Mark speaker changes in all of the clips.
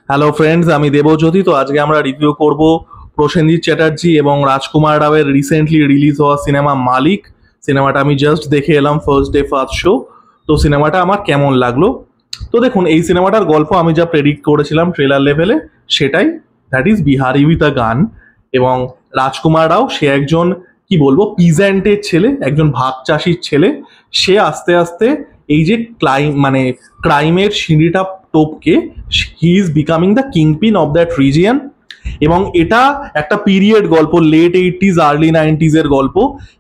Speaker 1: Hello friends, আমি দেবজ্যোতি। তো আজকে আমরা রিভিউ করব প্রসেনজিৎ চ্যাটার্জি এবং রাজকুমার রাওয়ের রিসেন্টলি রিলিজ হওয়া সিনেমা মালিক। সিনেমাটা আমি জাস্ট দেখে এলাম ফার্স্ট ডে ফার্স্ট শো। তো সিনেমাটা আমার কেমন লাগলো? তো দেখুন, এই সিনেমাটার গল্প আমি যা প্রেডিক্ট করেছিলাম ট্রেলার লেভেলে সেটাই, that is Bihari with a গান। এবং রাজকুমার রাও সে একজন, কি বলবো, পিজেন্টের ছেলে, একজন ভাগ চাষির ছেলে। সে আস্তে আস্তে এই যে ক্রাইমের সিঁড়িটা টপকে he is becoming the kingpin of that region. এবং এটা একটা পিরিয়ড গল্প, লেট 80s আর্লি 90s এর গল্প।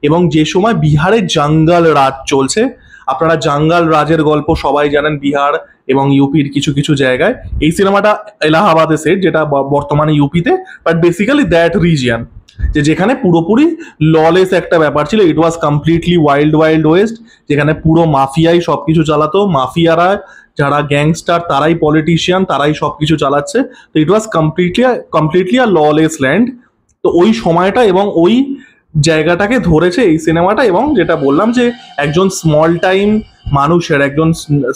Speaker 1: এবং যে সময় বিহারের জঙ্গল রাজ চলছে। আপনারা জঙ্গল রাজের গল্প সবাই জানেন, বিহার এবং ইউপির কিছু কিছু জায়গায়। এই সিনেমাটা এলাহাবাদে সেট, যেটা বর্তমানে ইউপিতে, বাট বেসিক্যালি দ্যাট রিজিয়ন, যেখানে পুরোপুরি ললেস একটা ব্যাপার ছিল। It was completely wild wild west, যেখানে পুরো মাফিয়াই সবকিছু চালাতো। মাফিয়ারা যারা গ্যাংস্টার, তারাই পলিটিশিয়ান, তারাই সবকিছু চালাচ্ছে। তো it was completely a lawless land. তো ওই সময়টা এবং ওই জায়গাটাকে ধরেছে এই সিনেমাটা। এবং যেটা বললাম যে একজন স্মল টাইম মানুষের, একজন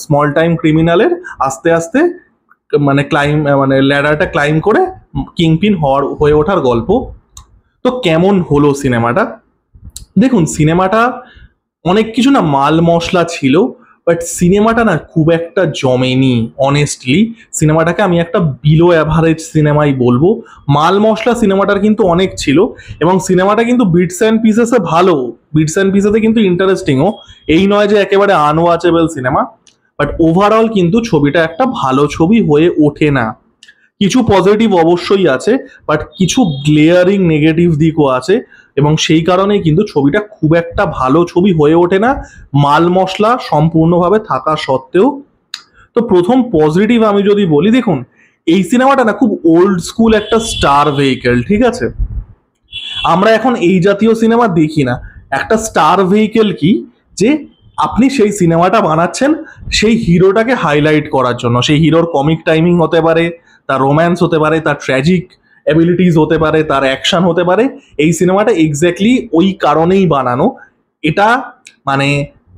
Speaker 1: স্মল টাইম ক্রিমিনালের আস্তে আস্তে ল্যাডারটা ক্লাইম করে কিংপিন হয়ে ওঠার গল্প। তো কেমন হলো সিনেমাটা? দেখুন, সিনেমাটা অনেক কিছু না মাল মশলা ছিল, বাট সিনেমাটা না খুব একটা জমেনি। অনেস্টলি সিনেমাটাকে আমি একটা বিলো অ্যাভারেজ সিনেমাই বলবো। মাল মশলা সিনেমাটার কিন্তু অনেক ছিল, এবং সিনেমাটা কিন্তু বিটস অ্যান্ড পিসেসে ভালো, বিটস অ্যান্ড পিসেসে কিন্তু ইন্টারেস্টিংও। এই নয় যে একেবারে আনওয়াচেবল সিনেমা, বাট ওভারঅল কিন্তু ছবিটা একটা ভালো ছবি হয়ে ওঠে না। কিছু পজিটিভ অবশ্যই আছে, বাট কিছু গ্লেয়ারিং নেগেটিভ দিকও আছে। এবং সেই কারণেই কিন্তু ছবিটা খুব একটা ভালো ছবি হয়ে ওঠে না, মাল মশলা সম্পূর্ণভাবে থাকা সত্ত্বেও। তো প্রথম পজিটিভ আমি যদি বলি, দেখুন, এই সিনেমাটা না খুব ওল্ড স্কুল একটা স্টার ভেহিকেল, ঠিক আছে? আমরা এখন এই জাতীয় সিনেমা দেখি না। একটা স্টার ভেহিকেল কি, যে আপনি সেই সিনেমাটা বানাচ্ছেন সেই হিরোটাকে হাইলাইট করার জন্য। সেই হিরোর কমিক টাইমিং হতে পারে, তার রোম্যান্স হতে পারে, তার ট্র্যাজিক অ্যাবিলিটিস হতে পারে, তার অ্যাকশন হতে পারে। এই সিনেমাটা এক্স্যাক্টলি ওই কারণেই বানানো। এটা মানে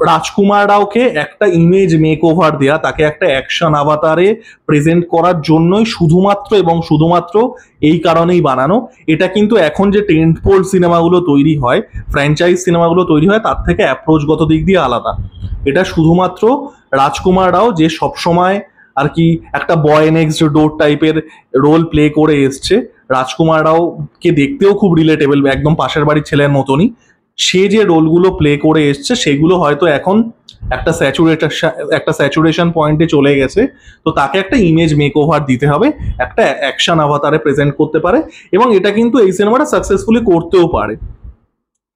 Speaker 1: রাজকুমার রাওকে একটা ইমেজ মেক ওভার দেওয়া, তাকে একটা অ্যাকশন আভাতারে প্রেজেন্ট করার জন্যই শুধুমাত্র এবং শুধুমাত্র এই কারণেই বানানো। এটা কিন্তু এখন যে টেন্টপোল সিনেমাগুলো তৈরি হয়, ফ্র্যাঞ্চাইজ সিনেমাগুলো তৈরি হয়, তার থেকে অ্যাপ্রোচগত দিক দিয়ে আলাদা। এটা শুধুমাত্র রাজকুমার রাও, যে সবসময় আর কি একটা বয় নেক্সট ডোর টাইপের রোল প্লে করে এসছে। রাজকুমার রাওকে দেখতেও খুব রিলেটেবল, একদম পাশের বাড়ির ছেলের মতনই। সে যে রোলগুলো প্লে করে এসছে সেগুলো হয়তো এখন একটা স্যাচুরেশন পয়েন্টে চলে গেছে। তো তাকে একটা ইমেজ মেক ওভার দিতে হবে, একটা অ্যাকশন আভাতারে প্রেজেন্ট করতে পারে। এবং এটা কিন্তু এই সিনেমাটা সাকসেসফুলি করতেও পারে।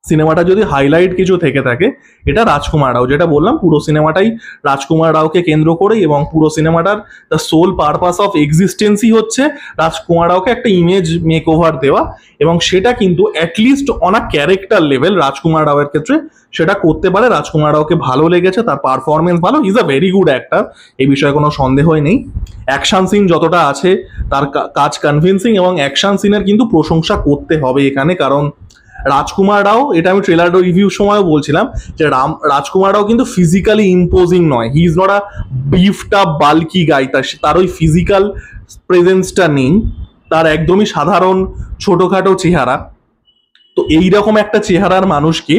Speaker 1: সিনেমাটা যদি হাইলাইট কিছু থেকে থাকে, এটা রাজকুমার রাও, যেটা বললাম পুরো সিনেমাটাই রাজকুমার রাওকে কেন্দ্র করে। এবং পুরো সিনেমাটার দ্য সোল পারপাস অফ এক্সিস্টেন্সই হচ্ছে রাজকুমার রাওকে একটা ইমেজ মেক ওভার দেওয়া। এবং সেটা কিন্তু at least on a character level Rajkumar রাওয়ের ক্ষেত্রে সেটা করতে পারে। রাজকুমার রাওকে ভালো লেগেছে, তার পারফরমেন্স ভালো, is a very good actor, এই বিষয়ে কোনো সন্দেহই নেই। অ্যাকশন সিন যতটা আছে তার কাজ কনভিন্সিং, এবং অ্যাকশন সিনের কিন্তু প্রশংসা করতে হবে এখানে। কারণ রাজকুমার রাও, এটা আমি ট্রেলার রিভিউ সময়ও বলছিলাম, যে রাজকুমার রাও কিন্তু ফিজিক্যালি ইম্পোজিং নয়। হি ইজ নট আ বিফটা বাল্কি গাই, তার ওই ফিজিক্যাল প্রেজেন্সটা নেই। তার একদমই সাধারণ ছোটখাটো চেহারা। তো এইরকম একটা চেহারার মানুষকে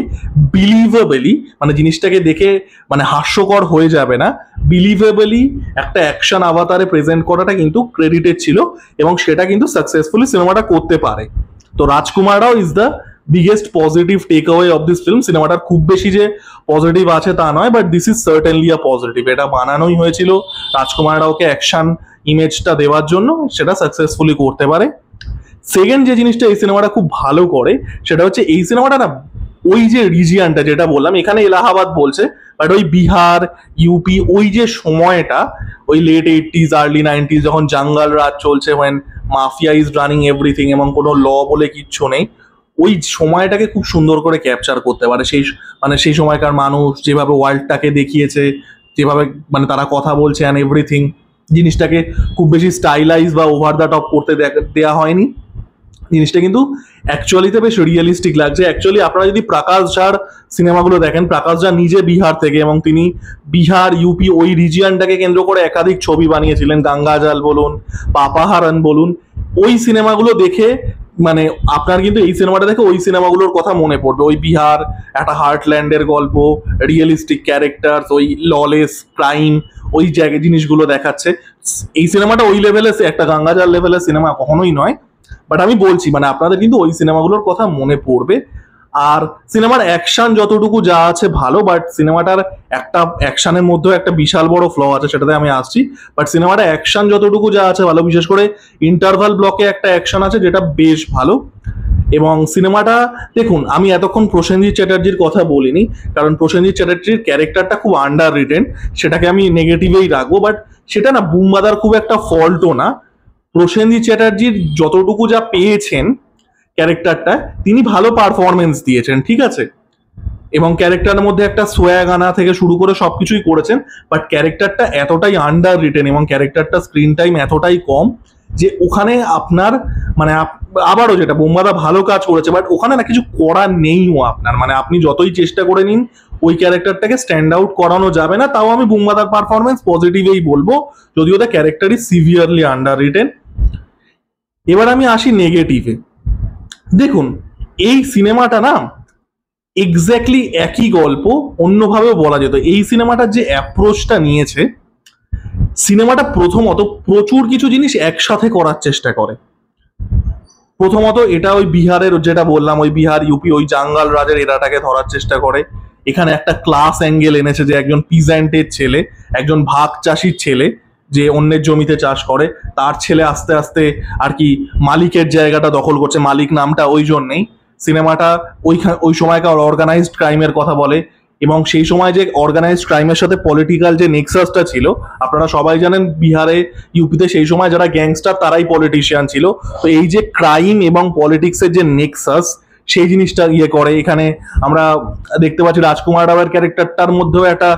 Speaker 1: বিলিভেবলি, জিনিসটাকে দেখে হাস্যকর হয়ে যাবে না, বিলিভেবলি একটা অ্যাকশন আভাতারে প্রেজেন্ট করাটা কিন্তু ক্রেডিটেড ছিল। এবং সেটা কিন্তু সাকসেসফুলি সিনেমাটা করতে পারে। তো Rajkumar Rao is the biggest positive takeaway of this film. সিনেমাটার খুব বেশি যে পজিটিভ আছে তা নয়, but this is certainly a positive. এটা বানানোই হয়েছিল রাজকুমার রাওকে অ্যাকশন ইমেজটা দেওয়ার জন্য, সেটা সাকসেসফুলি করতে পারে। সেকেন্ড যে জিনিসটা এই সিনেমাটা খুব ভালো করে, সেটা হচ্ছে এই সিনেমাটা না ওই যে রিজিয়ানটা যেটা বললাম, এখানে এলাহাবাদ বলছে, বাট ওই বিহার ইউপি ওই যে সময়টা, ওই লেট 80s আর্লি 90s, যখন জঙ্গল রাজ চলছে, when mafia is running everything, এবং কোনো ল বলে কিচ্ছু নেই, ওই সময়টাকে খুব সুন্দর করে ক্যাপচার করতে পারে। সেই সময়কার মানুষ যেভাবে ওয়ার্ল্ডটাকে দেখিয়েছে, যেভাবে তারা কথা বলছে অ্যান্ড এভরিথিং, জিনিসটাকে খুব বেশি স্টাইলাইজ বা ওভার দ্য টপ করতে দেওয়া হয়নি। জিনিসটা কিন্তু অ্যাকচুয়ালিতে বেশ রিয়েলিস্টিক লাগছে। অ্যাকচুয়ালি আপনারা যদি প্রকাশ ঝার সিনেমাগুলো দেখেন, প্রকাশ ঝা নিজে বিহার থেকে, এবং তিনি বিহার ইউপি ওই রিজিয়নটাকে কেন্দ্র করে একাধিক ছবি বানিয়েছিলেন, গঙ্গা জল বলুন, পাপাহারান বলুন। ওই সিনেমাগুলো দেখে মানে আপনার কিন্তু এই সিনেমাটা দেখে ওই সিনেমাগুলোর কথা মনে পড়বে। ওই বিহার একটা হার্টল্যান্ডের গল্প, রিয়েলিস্টিক ক্যারেক্টার, ওই ললেস ক্রাইম, ওই জায়গায় জিনিসগুলো দেখাচ্ছে। এই সিনেমাটা ওই লেভেলে একটা গঙ্গা জল লেভেলের সিনেমা কখনোই নয়, বাট আমি বলছি মানে আপনাদের কিন্তু ওই সিনেমাগুলোর কথা মনে পড়বে। আর সিনেমার অ্যাকশন যতটুকু যা আছে ভালো, বাট সিনেমাটার একটা অ্যাকশনের মধ্যেও একটা বিশাল বড় ফ্ল আছে, সেটাতে আমি আসছি। বাট সিনেমাটা অ্যাকশন যতটুকু যা আছে ভালো, বিশেষ করে ইন্টারভাল ব্লকে একটা অ্যাকশন আছে যেটা বেশ ভালো। এবং সিনেমাটা দেখুন, আমি এতক্ষণ প্রসেনজিৎ চ্যাটার্জির কথা বলিনি, কারণ প্রসেনজিৎ চ্যাটার্জির ক্যারেক্টারটা খুব আন্ডার রিটেন, সেটাকে আমি নেগেটিভেই রাখবো। বাট সেটা না বুমবাদার খুব একটা ফল্টও না। প্রসেনজিৎ চ্যাটার্জির যতটুকু যা পেয়েছেন ক্যারেক্টারটা, তিনি ভালো পারফরমেন্স দিয়েছেন, ঠিক আছে। এবং ক্যারেক্টারের মধ্যে একটা সোয়া গানা থেকে শুরু করে সবকিছুই করেছেন, বাট ক্যারেক্টারটা এতটাই আন্ডার রিটেন এবং ক্যারেক্টারটা স্ক্রিন টাইম এতটাই কম যে ওখানে আপনার মানে আবারও যেটা বোম্বাদা ভালো কাজ করেছে, বাট ওখানে না কিছু করার নেইও আপনার। মানে আপনি যতই চেষ্টা করে নিন ওই ক্যারেক্টারটাকে স্ট্যান্ড আউট করানো যাবে না। তাও আমি বোম্বাদার পারফরমেন্স পজিটিভেই বলবো, যদিও ওটা ক্যারেক্টারই সিভিয়ারলি আন্ডার রিটেন। এবার আমি আসি নেগেটিভে। দেখুন, এই সিনেমাটা না এক্স্যাক্টলি একই গল্প অন্যভাবেও বলা যেত। এই সিনেমাটার যে অ্যাপ্রোচটা নিয়েছে, সিনেমাটা প্রথমত প্রচুর কিছু জিনিস একসাথে করার চেষ্টা করে। প্রথমত এটা ওই বিহারের যেটা বললাম, ওই বিহার ইউপি ওই জাঙ্গাল রাজের এরাটাকে ধরার চেষ্টা করে। এখানে একটা ক্লাস অ্যাঙ্গেল এনেছে যে একজন পিজেন্টের ছেলে, একজন ভাগ চাষির ছেলে যে অন্যের জমিতে চাষ করে, তার ছেলে আস্তে আস্তে আর কি মালিকের জায়গাটা দখল করছে। মালিক নামটা ওই জন্যেই সিনেমাটা ওই সময়কার অর্গানাইজড ক্রাইমের কথা বলে। এবং সেই সময় যে অর্গানাইজড ক্রাইমের সাথে পলিটিক্যাল যে নেক্সাসটা ছিল, আপনারা সবাই জানেন বিহারে ইউপিতে সেই সময় যারা গ্যাংস্টার তারাই পলিটিশিয়ান ছিল। তো এই যে ক্রাইম এবং পলিটিক্সের যে নেক্সাস, সেই জিনিসটা ইয়ে করে। এখানে আমরা দেখতে পাচ্ছি রাজকুমার রাওয়ের ক্যারেক্টারটার মধ্যেও একটা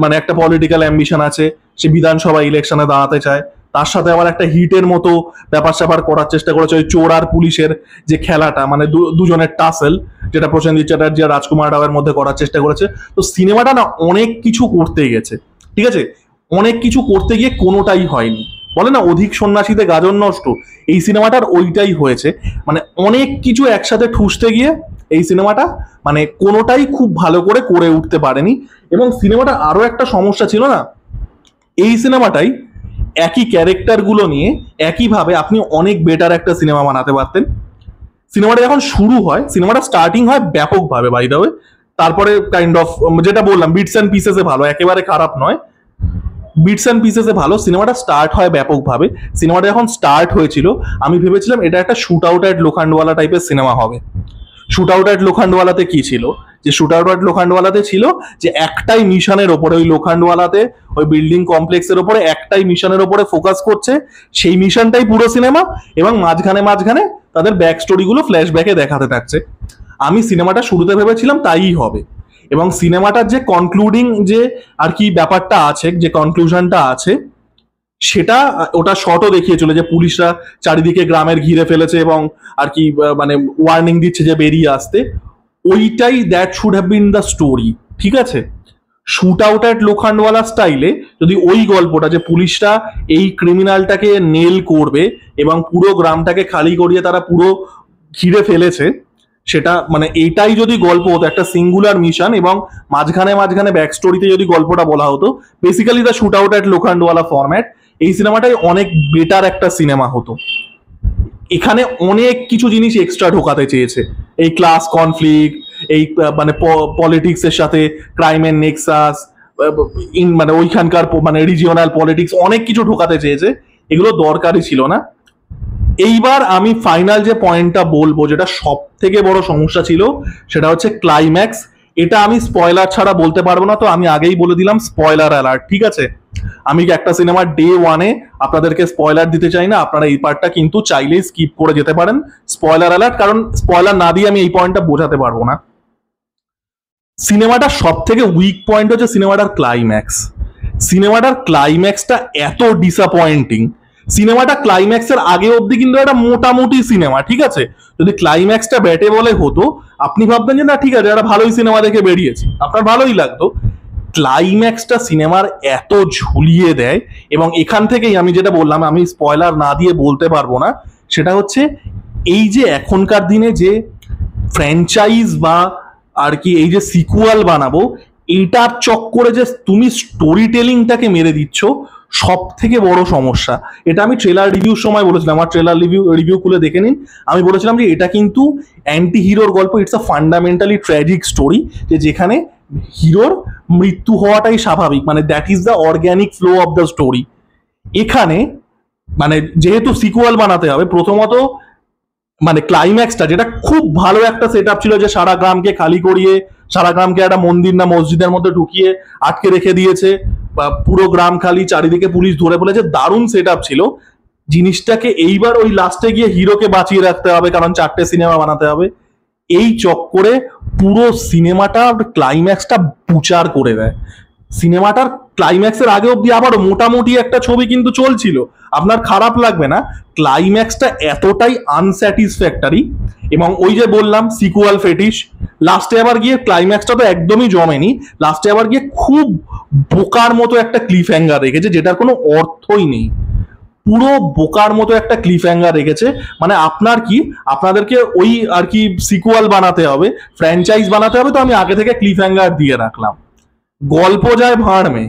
Speaker 1: মানে একটা পলিটিক্যাল অ্যাম্বিশন আছে, সে বিধানসভা ইলেকশনে দাঁড়াতে চায়। তার সাথে আবার একটা হিটের মতো ব্যাপার স্যাপার করার চেষ্টা করেছে, ওই চোর আর পুলিশের যে খেলাটা, মানে দুজনের টাসেল, যেটা প্রসেনজিৎ চ্যাটার্জি আর রাজকুমার রাওয়ের মধ্যে করার চেষ্টা করেছে। তো সিনেমাটা না অনেক কিছু করতে গেছে, ঠিক আছে। অনেক কিছু করতে গিয়ে কোনোটাই হয়নি। বলে না অধিক সন্ন্যাসীতে গাজন নষ্ট, এই সিনেমাটার ওইটাই হয়েছে। মানে অনেক কিছু একসাথে ঠুসতে গিয়ে এই সিনেমাটা মানে কোনোটাই খুব ভালো করে উঠতে পারেনি। এবং সিনেমাটা আরো একটা সমস্যা ছিল না, এই সিনেমাটাই একই ক্যারেক্টারগুলো নিয়ে একইভাবে আপনি অনেক বেটার একটা সিনেমা বানাতে পারতেন। সিনেমাটা যখন শুরু হয়, সিনেমাটা স্টার্টিং হয় ব্যাপকভাবে বাই দ্য ওয়ে, তারপরে কাইন্ড অফ যেটা বললাম বিটস অ্যান্ড পিসেসে ভালো, একেবারে খারাপ নয়, বিটস অ্যান্ড পিসেসে ভালো। সিনেমাটা স্টার্ট হয় ব্যাপকভাবে। সিনেমাটা যখন স্টার্ট হয়েছিল আমি ভেবেছিলাম এটা একটা শুট আউট অ্যাট লোখান্ডওয়ালা টাইপের সিনেমা হবে। শুট আউট অ্যাট লোখান্ডওয়ালাতে কি ছিল, যে শুট আউট অ্যাট লোখান্ডওয়ালাতে ছিল যে একটাই মিশনের ওপরে, ওই লোখান্ডওয়ালাতে ওই বিল্ডিং কমপ্লেক্সের ওপরে একটাই মিশনের ওপরে ফোকাস করছে, সেই মিশনটাই পুরো সিনেমা। এবং মাঝখানে মাঝখানে তাদের ব্যাক স্টোরিগুলো ফ্ল্যাশব্যাকে দেখাতে থাকছে। আমি সিনেমাটা শুরুতে ভেবেছিলাম তাই হবে। এবং সিনেমাটার যে কনক্লুডিং যে আর কি ব্যাপারটা আছে, যে কনক্লুশনটা আছে, সেটা ওটা শর্টও দেখিয়েছিল যে পুলিশরা চারিদিকে গ্রামের ঘিরে ফেলেছে এবং আর কি মানে ওয়ার্নিং দিচ্ছে যে বেরিয়ে আসতে। ওইটাই that should have been the story, ঠিক আছে। শুট আউট অ্যাট লোখান্ডওয়ালা স্টাইলে যদি ওই গল্পটা যে পুলিশরা এই ক্রিমিনালটাকে নেল করবে এবং পুরো গ্রামটাকে খালি করিয়ে তারা পুরো ঘিরে ফেলেছে, সেটা মানে এইটাই যদি গল্প হতো, একটা সিঙ্গুলার মিশন এবং মাঝখানে মাঝখানে ব্যাক স্টোরিতে যদি গল্পটা বলা হতো, basically the shootout at Lokhandwala format, এই সিনেমাটাই অনেক বেটার একটা সিনেমা হতো। এখানে অনেক কিছু জিনিস এক্সট্রা ঢোকাতে চেয়েছে, এই ক্লাস কনফ্লিক্ট, এই মানে পলিটিক্স এর সাথে ক্রাইমের নেক্সাস, মানে ওইখানকার মানে রিজিওনাল পলিটিক্স, অনেক কিছু ঢোকাতে চেয়েছে, এগুলো দরকারই ছিল না। এইবার আমি ফাইনাল যে পয়েন্টটা বলবো, যেটা সব থেকে বড় সমস্যা ছিল, সেটা হচ্ছে ক্লাইম্যাক্স। এটা আমি স্পয়লার ছাড়া বলতে পারবো না, তো আমি আগেই বলে দিলাম স্পয়লার অ্যালার্ট, ঠিক আছে। আমি একটা সিনেমার ডে ওয়ানে আপনাদেরকে স্পয়লার দিতে চাই না, আপনারা এই পার্টটা কিন্তু চাইলেই স্কিপ করে যেতে পারেন, স্পয়লার অ্যালার্ট, কারণ স্পয়লার না দিয়ে আমি এই পয়েন্টটা বোঝাতে পারবো না। সিনেমাটার সব থেকে উইক পয়েন্ট হচ্ছে সিনেমাটার ক্লাইম্যাক্স। সিনেমাটার ক্লাইম্যাক্সটা এত ডিসঅ্যাপয়েন্টিং, সিনেমাটা ক্লাইম্যাক্সের আগে অবধি কিন্তু একটা মোটামুটি সিনেমা, ঠিক আছে? যদি ক্লাইম্যাক্সটা ব্যাটে বলে হতো, আপনি ভাবতেন যে না ঠিক আছে একটা ভালোই সিনেমা দেখে বেরিয়েছি, আপনার ভালোই লাগতো। ক্লাইম্যাক্সটা সিনেমার এত ঝুলিয়ে দেয়, এবং এখান থেকেই আমি যেটা বললাম, আমি স্পয়লার না দিয়ে বলতে পারবো না, সেটা হচ্ছে এই যে এখনকার দিনে যে ফ্র্যাঞ্চাইজ বা আর কি এই যে সিকুয়াল বানাবো, এইটার চক্করে যে তুমি স্টোরি টেলিংটাকে মেরে দিচ্ছ, সব থেকে বড় সমস্যা। এটা আমি ট্রেলার রিভিউর সময় বলেছিলাম, আমার ট্রেলার রিভিউ খুলে দেখে নিন। আমি বলেছিলাম যে এটা কিন্তু অ্যান্টি হিরোর গল্প, it's a fundamentally tragic story, যে যেখানে হিরোর মৃত্যু হওয়াটাই স্বাভাবিক, মানে that is the organic flow of the story. এখানে মানে যেহেতু সিকুয়াল বানাতে হবে, প্রথমত মানে ক্লাইম্যাক্সটা যেটা খুব ভালো একটা সেট আপ ছিল, যে সারা গ্রামকে খালি করিয়ে সারা গ্রামকে একটা মন্দির না মসজিদের মধ্যে ঢুকিয়ে আটকে রেখে দিয়েছে, বা পুরো গ্রাম খালি, চারিদিকে পুলিশ ধরে ফেলেছে, দারুণ সেট আপ ছিল। জিনিসটাকে এইবার ওই লাস্টে গিয়ে হিরোকে বাঁচিয়ে রাখতে হবে কারণ 4টে সিনেমা বানাতে হবে, এই চক্করে পুরো সিনেমাটা ক্লাইম্যাক্সটা বুচার করে দেয়। সিনেমাটার ক্লাইম্যাক্সের আগে অব্দি আবারও মোটামুটি একটা ছবি কিন্তু চলছিল, আপনার খারাপ লাগবে না। ক্লাইম্যাক্সটা এতটাই আনস্যাটিসফ্যাক্টরি, এবং ওই যে বললাম সিকুয়াল ফেটিশ, লাস্টে আবার গিয়ে ক্লাইম্যাক্সটা তো একদমই জমেনি, লাস্টে আবার গিয়ে খুব বোকার মতো একটা ক্লিফ হ্যাঙ্গার রেখেছে যেটার কোনো অর্থই নেই। পুরো বোকার মতো একটা ক্লিফ হ্যাঙ্গার রেখেছে, মানে আপনার কি আপনাদেরকে ওই আর কি সিকুয়াল বানাতে হবে, ফ্র্যাঞ্চাইজ বানাতে হবে, তো আমি আগে থেকে ক্লিফ হ্যাঙ্গার দিয়ে রাখলাম, গল্প যায় ভাঁড় মে।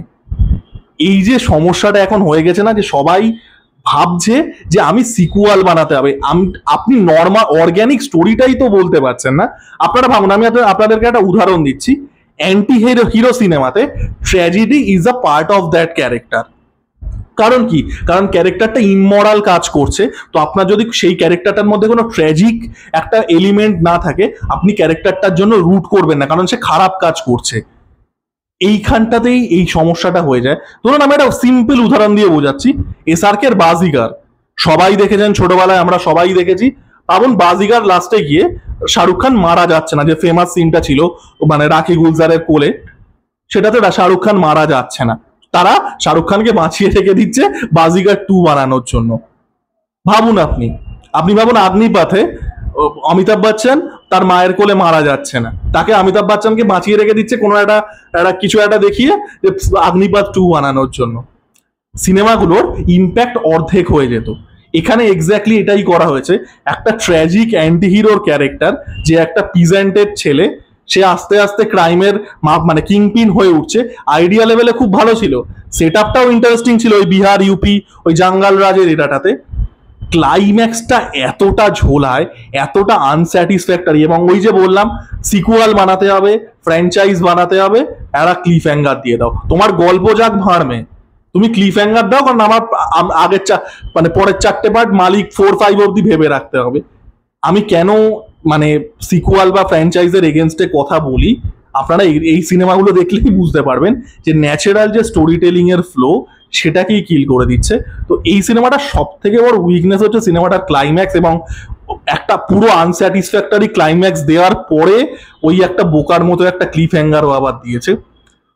Speaker 1: এই যে সমস্যাটা এখন হয়ে গেছে না, যে সবাই ভাবছে যে আমি সিকুয়াল বানাতে হবে, আপনি নর্মাল অর্গ্যানিক স্টোরিটাই তো বলতে পারছেন না। আপনারা ভাবুন, আমি আপনাদেরকে একটা উদাহরণ দিচ্ছি, অ্যান্টি হিরো সিনেমাতে tragedy is a part of that character. কারণ কি, কারণ ক্যারেক্টারটা ইমমরাল কাজ করছে, তো আপনার যদি সেই ক্যারেক্টারটার মধ্যে কোনো ট্র্যাজিক একটা এলিমেন্ট না থাকে, আপনি ক্যারেক্টারটার জন্য রুট করবেন না, কারণ সে খারাপ কাজ করছে। এইখানটাতেই এই সমস্যাটা হয়ে যায়। ধরুন আমি একটা সিম্পল উদাহরণ দিয়ে বোঝাচ্ছি, এসআরকে এর বাজিগার সবাই দেখেছেন, ছোটবেলায় আমরা সবাই দেখেছি। ভাবুন বাজিগার লাস্টে গিয়ে শাহরুখ খান মারা যাচ্ছে না, যে ফেমাস সিনটা ছিল মানে রাখি গুলজারের কোলে, সেটাতে শাহরুখ খান মারা যাচ্ছে না, তারা শাহরুখ খানকে বাঁচিয়ে রেখে দিচ্ছে বাজিগার 2 বানানোর জন্য। ভাবুন আপনি ভাবুন অগ্নিপথে অমিতাভ বচ্চন তার মায়ের কোলে মারা যাচ্ছে না, তাকে অমিতাভ বচ্চনকে বাঁচিয়ে রেখে দিচ্ছে কোনো একটা কিছু একটা দেখিয়ে যে অগ্নিপথ 2 বানানোর জন্য। সিনেমাগুলোর ইম্প্যাক্ট অর্ধেক হয়ে যেত। এখানে এক্স্যাক্টলি এটাই করা হয়েছে, একটা ট্র্যাজিক অ্যান্টি হিরোর ক্যারেক্টার, যে একটা পিজেন্টের ছেলে, সে আস্তে আস্তে ক্রাইমের মানে কিংপিন হয়ে উঠছে। আইডিয়া লেভেলে খুব ভালো ছিল, সেট আপটাও ইন্টারেস্টিং ছিল ওই বিহার ইউপি ওই জাঙ্গাল রাজের এটাটাতে। ক্লাইম্যাক্সটা এতটা ঝোলায়, এতটা আনস্যাটিসফ্যাক্টরি, এবং ওই যে বললাম সিকুয়াল বানাতে হবে, ফ্র্যাঞ্চাইজ বানাতে হবে, একটা ক্লিফ হ্যাঙ্গার দিয়ে দাও, তোমার গল্প যাক ভাঁড় মে, তুমি ক্লিফ হ্যাঙ্গার দাও, কারণ আমার আগের মানে পরের 4টে পার্ট মালিক 4-5 অব্দি ভেবে রাখতে হবে। আমি কেন মানে সিকুয়াল বা ফ্র্যাঞ্চাইজের এগেনস্টে কথা বলি, আপনারা এই সিনেমাগুলো দেখলেই বুঝতে পারবেন যে ন্যাচারাল যে স্টোরি টেলিং এর ফ্লো, সেটাকেই কিল করে দিচ্ছে। তো এই সিনেমাটা সব থেকে বড় উইকনেস হচ্ছে সিনেমাটার ক্লাইম্যাক্স, এবং একটা পুরো আনস্যাটিসফ্যাক্টরি ক্লাইম্যাক্স দেওয়ার পরে ওই একটা বোকার মতো একটা ক্লিফ হ্যাঙ্গারও আবার দিয়েছে।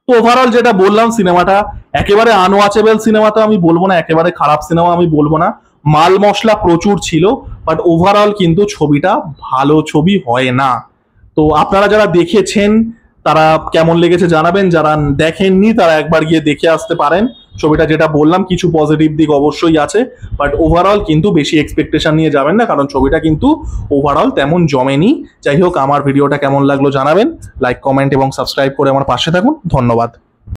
Speaker 1: তো ওভারঅল যেটা বললাম, সিনেমাটা একেবারে আনওয়াচেবল সিনেমা তো আমি বলবো না, একেবারে খারাপ সিনেমা আমি বলবো না, মাল মশলা প্রচুর ছিল, বাট ওভারঅল কিন্তু ছবিটা ভালো ছবি হয় না। তো আপনারা যারা দেখেছেন তারা কেমন লেগেছে জানাবেন, যারা দেখেননি তারা একবার গিয়ে দেখে আসতে পারেন ছবিটা। যেটা বললাম কিছু পজিটিভ দিক অবশ্যই আছে, বাট ওভারঅল কিন্তু বেশি এক্সপেকটেশন নিয়ে যাবেন না, কারণ ছবিটা কিন্তু ওভারঅল তেমন জমেনি। যাই হোক, আমার ভিডিওটা কেমন লাগলো জানাবেন, লাইক কমেন্ট এবং সাবস্ক্রাইব করে আমার পাশে থাকুন। ধন্যবাদ।